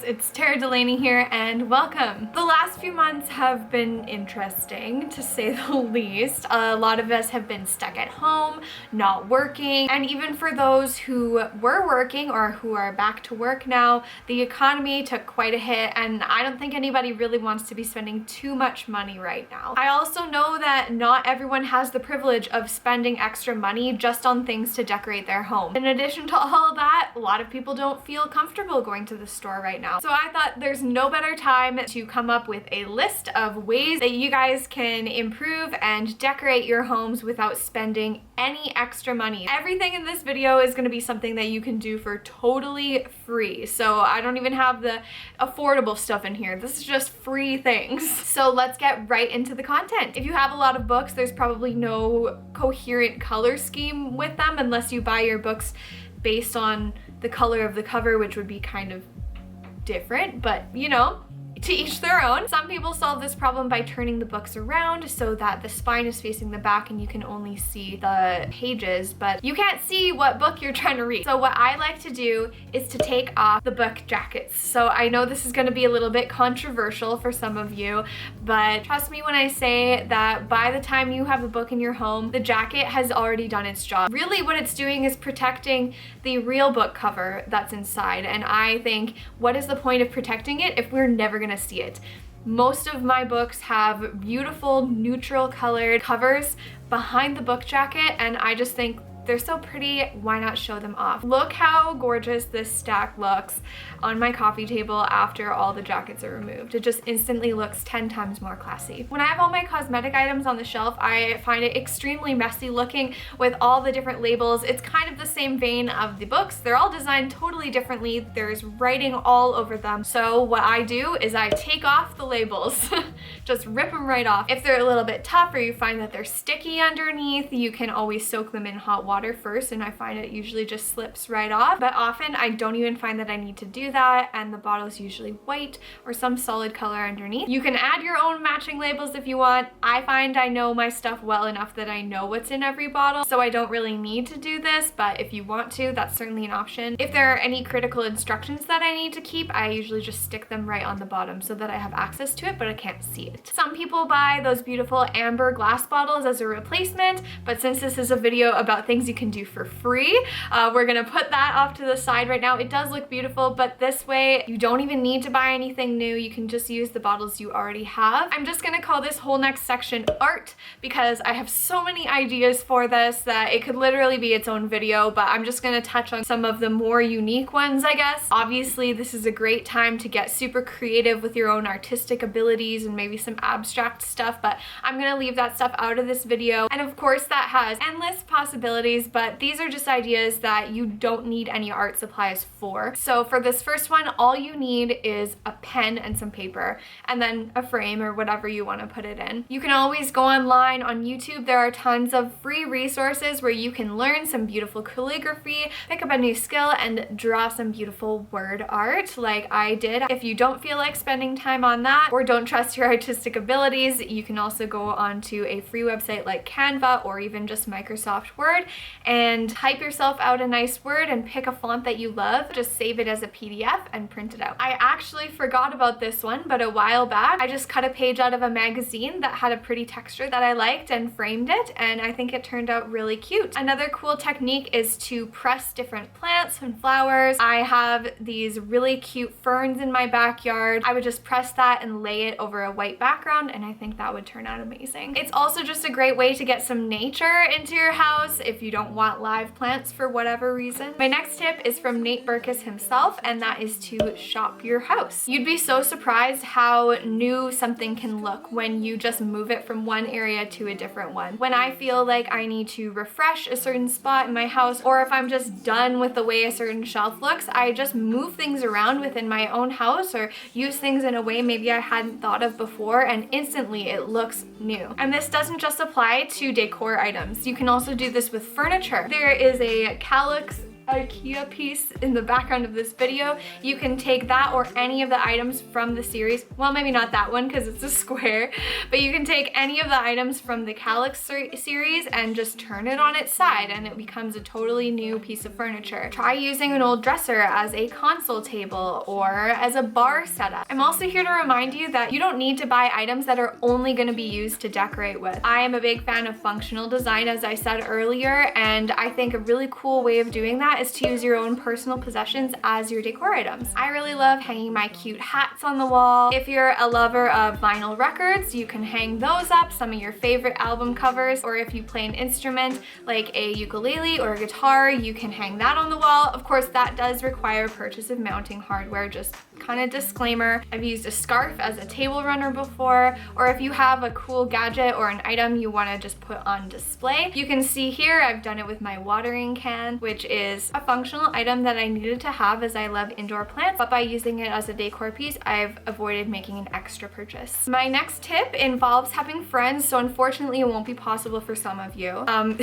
it's Tara Delaney here and welcome. The last few months have been interesting to say the least. A lot of us have been stuck at home, not working, and even for those who were working or who are back to work now, the economy took quite a hit and I don't think anybody really wants to be spending too much money right now. I also know that not everyone has the privilege of spending extra money just on things to decorate their home. In addition to all that, a lot of people don't feel comfortable going to the store right now. So I thought there's no better time to come up with a list of ways that you guys can improve and decorate your homes without spending any extra money. Everything in this video is going to be something that you can do for totally free. So I don't even have the affordable stuff in here. This is just free things. So let's get right into the content. If you have a lot of books, there's probably no coherent color scheme with them unless you buy your books based on the color of the cover, which would be kind of different, but you know, to each their own. Some people solve this problem by turning the books around so that the spine is facing the back and you can only see the pages, but you can't see what book you're trying to read. So what I like to do is to take off the book jackets. So I know this is going to be a little bit controversial for some of you, but trust me when I say that by the time you have a book in your home, the jacket has already done its job. Really what it's doing is protecting the real book cover that's inside, and I think, what is the point of protecting it if we're never going to see it? Most of my books have beautiful neutral colored covers behind the book jacket, and I just think they're so pretty, why not show them off? Look how gorgeous this stack looks on my coffee table after all the jackets are removed. It just instantly looks 10 times more classy. When I have all my cosmetic items on the shelf, I find it extremely messy looking with all the different labels. It's kind of the same vein of the books. They're all designed totally differently. There's writing all over them. So what I do is I take off the labels, just rip them right off. If they're a little bit tough or you find that they're sticky underneath, you can always soak them in hot water first, and I find it usually just slips right off. But often I don't even find that I need to do that, and the bottle is usually white or some solid color underneath. You can add your own matching labels if you want. I find I know my stuff well enough that I know what's in every bottle, so I don't really need to do this, but if you want to, that's certainly an option. If there are any critical instructions that I need to keep, I usually just stick them right on the bottom so that I have access to it, but I can't see it. Some people buy those beautiful amber glass bottles as a replacement, but since this is a video about things you can do for free, we're gonna put that off to the side right now. It does look beautiful, but this way you don't even need to buy anything new. You can just use the bottles you already have. I'm just gonna call this whole next section art because I have so many ideas for this that it could literally be its own video, but I'm just gonna touch on some of the more unique ones, I guess. Obviously, this is a great time to get super creative with your own artistic abilities and maybe some abstract stuff, but I'm gonna leave that stuff out of this video. And of course that has endless possibilities, but these are just ideas that you don't need any art supplies for. So for this first one, all you need is a pen and some paper, and then a frame or whatever you want to put it in. You can always go online on YouTube. There are tons of free resources where you can learn some beautiful calligraphy, pick up a new skill, and draw some beautiful word art like I did. If you don't feel like spending time on that or don't trust your artistic abilities, you can also go onto a free website like Canva or even just Microsoft Word and type yourself out a nice word and pick a font that you love. Just save it as a PDF and print it out. I actually forgot about this one, but a while back I just cut a page out of a magazine that had a pretty texture that I liked and framed it, and I think it turned out really cute. Another cool technique is to press different plants and flowers. I have these really cute ferns in my backyard. I would just press that and lay it over a white background, and I think that would turn out amazing. It's also just a great way to get some nature into your house if you don't want live plants for whatever reason. My next tip is from Nate Berkus himself, and that is to shop your house. You'd be so surprised how new something can look when you just move it from one area to a different one. When I feel like I need to refresh a certain spot in my house, or if I'm just done with the way a certain shelf looks, I just move things around within my own house or use things in a way maybe I hadn't thought of before, and instantly it looks new. And this doesn't just apply to decor items. You can also do this with furniture. There is a Calyx IKEA piece in the background of this video. You can take that or any of the items from the series. Well, maybe not that one because it's a square, but you can take any of the items from the Calyx series and just turn it on its side and it becomes a totally new piece of furniture. Try using an old dresser as a console table or as a bar setup. I'm also here to remind you that you don't need to buy items that are only going to be used to decorate with. I am a big fan of functional design, as I said earlier, and I think a really cool way of doing that is to use your own personal possessions as your decor items. I really love hanging my cute hats on the wall. If you're a lover of vinyl records, you can hang those up, some of your favorite album covers, or if you play an instrument like a ukulele or a guitar, you can hang that on the wall. Of course, that does require purchase of mounting hardware, just kind of disclaimer. I've used a scarf as a table runner before, or if you have a cool gadget or an item you want to just put on display. You can see here I've done it with my watering can, which is a functional item that I needed to have as I love indoor plants, but by using it as a decor piece, I've avoided making an extra purchase. My next tip involves having friends, so unfortunately it won't be possible for some of you. Oh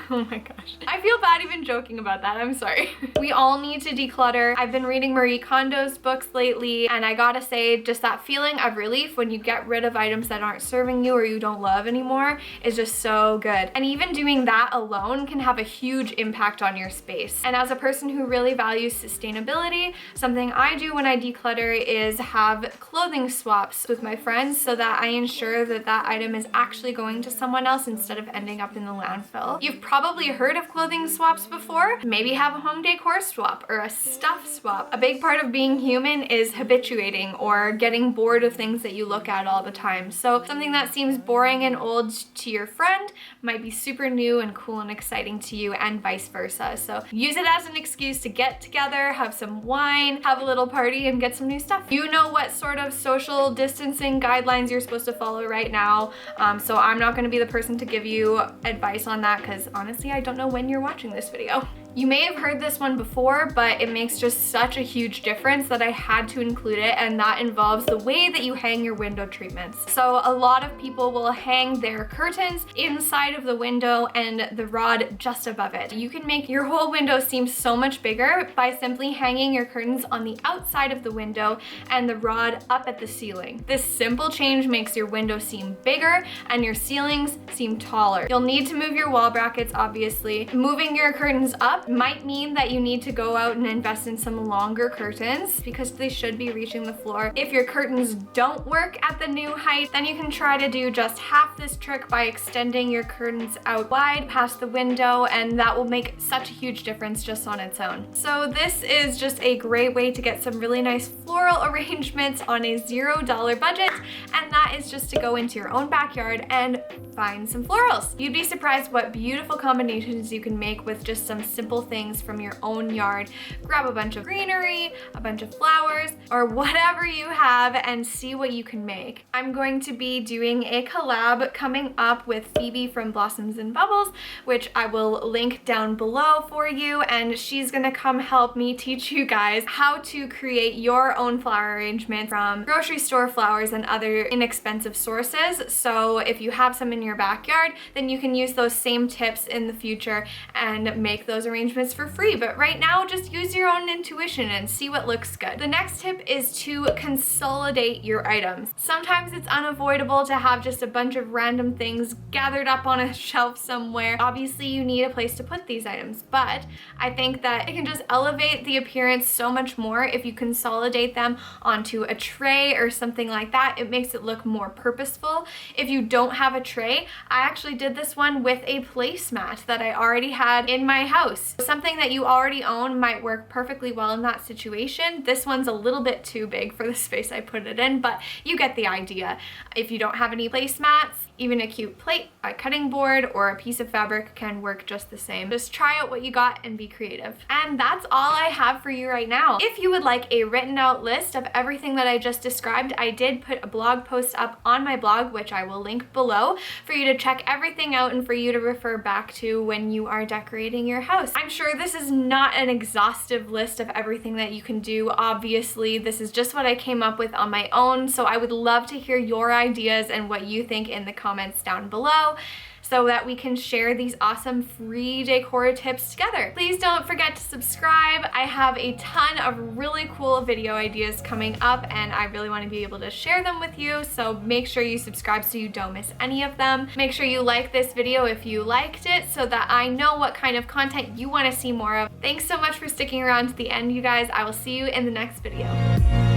my gosh. I feel bad even joking about that, I'm sorry. We all need to declutter. I've been reading Marie Kondo's books lately, and I gotta say, just that feeling of relief when you get rid of items that aren't serving you or you don't love anymore is just so good. And even doing that alone can have a huge impact on your space. And as a person who really values sustainability, something I do when I declutter is have clothing swaps with my friends so that I ensure that that item is actually going to someone else instead of ending up in the landfill. You've probably heard of clothing swaps before. Maybe have a home decor swap or a stuff swap. A big part of being human is habituating or getting bored of things that you look at all the time. So something that seems boring and old to your friend might be super new and cool and exciting to you, and vice versa. So use it as an excuse to get together, have some wine, have a little party, and get some new stuff. You know what sort of social distancing guidelines you're supposed to follow right now, so I'm not going to be the person to give you advice on that because honestly I don't know when you're watching this video. You may have heard this one before, but it makes just such a huge difference that I had to include it, and that involves the way that you hang your window treatments. So a lot of people will hang their curtains inside of the window and the rod just above it. You can make your whole window seem so much bigger by simply hanging your curtains on the outside of the window and the rod up at the ceiling. This simple change makes your window seem bigger and your ceilings seem taller. You'll need to move your wall brackets, obviously. Moving your curtains up might mean that you need to go out and invest in some longer curtains because they should be reaching the floor. If your curtains don't work at the new height, then you can try to do just half this trick by extending your curtains out wide past the window, and that will make such a huge difference just on its own. So this is just a great way to get some really nice floral arrangements on a $0 budget, and that is just to go into your own backyard and find some florals. You'd be surprised what beautiful combinations you can make with just some simple things from your own yard. Grab a bunch of greenery, a bunch of flowers, or whatever you have and see what you can make. I'm going to be doing a collab coming up with Phoebe from Blossoms and Bubbles, which I will link down below for you, and she's gonna come help me teach you guys how to create your own flower arrangement from grocery store flowers and other inexpensive sources. So if you have some in your backyard, then you can use those same tips in the future and make those arrangements for free. But right now, just use your own intuition and see what looks good. The next tip is to consolidate your items. Sometimes it's unavoidable to have just a bunch of random things gathered up on a shelf somewhere. Obviously, you need a place to put these items, but I think that it can just elevate the appearance so much more if you consolidate them onto a tray or something like that. It makes it look more purposeful. If you don't have a tray, I actually did this one with a placemat that I already had in my house. Something that you already own might work perfectly well in that situation. This one's a little bit too big for the space I put it in, but you get the idea. If you don't have any placemats, even a cute plate, a cutting board, or a piece of fabric can work just the same. Just try out what you got and be creative. And that's all I have for you right now. If you would like a written out list of everything that I just described, I did put a blog post up on my blog, which I will link below, for you to check everything out and for you to refer back to when you are decorating your house. I'm sure this is not an exhaustive list of everything that you can do. Obviously, this is just what I came up with on my own, so I would love to hear your ideas and what you think in the comments down below. so that we can share these awesome free decor tips together. Please don't forget to subscribe. I have a ton of really cool video ideas coming up and I really want to be able to share them with you, so make sure you subscribe so you don't miss any of them. Make sure you like this video if you liked it so that I know what kind of content you want to see more of. Thanks so much for sticking around to the end, you guys. I will see you in the next video.